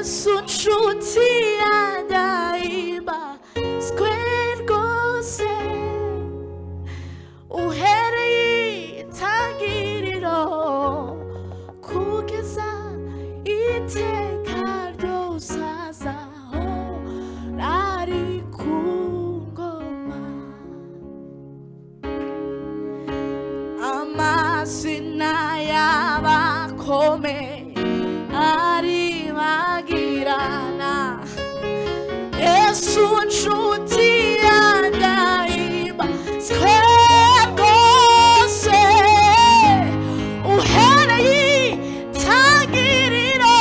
Yesu nshuti yandaimba square uhereye itangiriro kugeza iteka ryose azaho ari ku ngoma. Amazina y'abakomeye aribagirana, Yesu nshuti yandaimba rwose uhereye itangiriro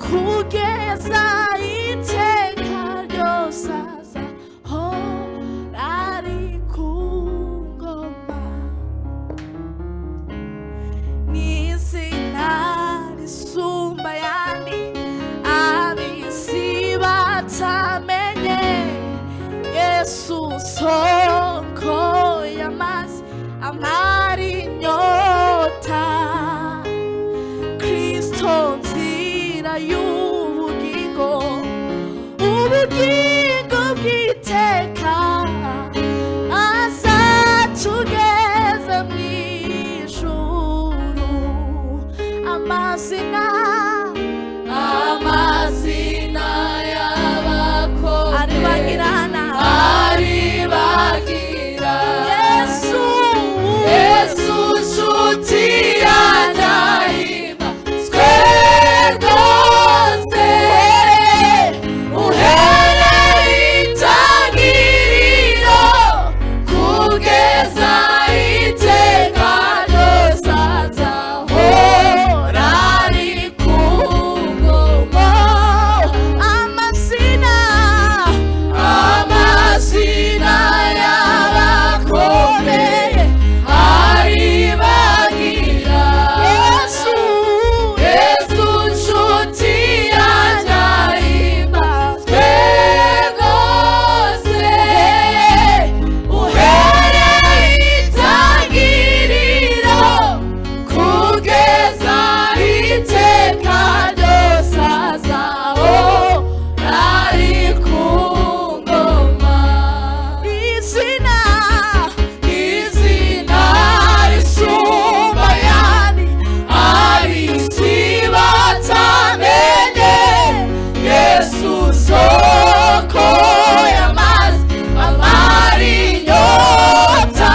kugeza iteka ryose azaho ari ku ngoma. N'izina risumba ayandi ab'isi batamenye, Yesu soko y'amazi amara inyota, Kristo nzira y'ubugingo, ubugingo bw'iteka, azatugeza mw'ijuru. Amazina y'abakomeye aribagirana, Yesu nshuti yandaimba rwose uhereye itangiriro kugeza iteka ryose azahora ari ku ngoma. Amazina y'abakomeye aribagira, Yesu nshuti yandaimba rwose uhereye itangiriro kugeza iteka ryose azaho ari ku ngoma. Izina risumba ayandi ab'isi batamenye, Yesu soko y'amazi amara inyota,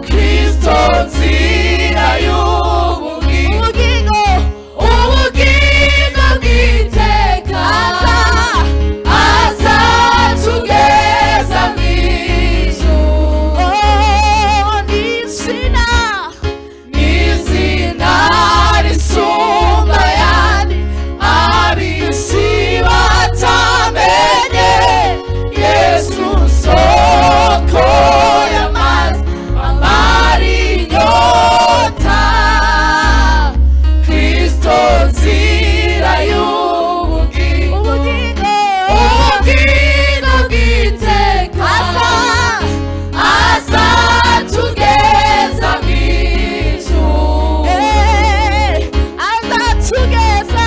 Kristo nzira y'ubugingo, ubugingo bw'iteka, azatugeza mw'ijuru. N'izina risumba ayandi ab'isi batamenye, Yesu soko y'amazi amara inyota, Kristo nzira y'ubugingo, ubugingo bw'iteka, azatugeza mw'ijuru. Azatugeza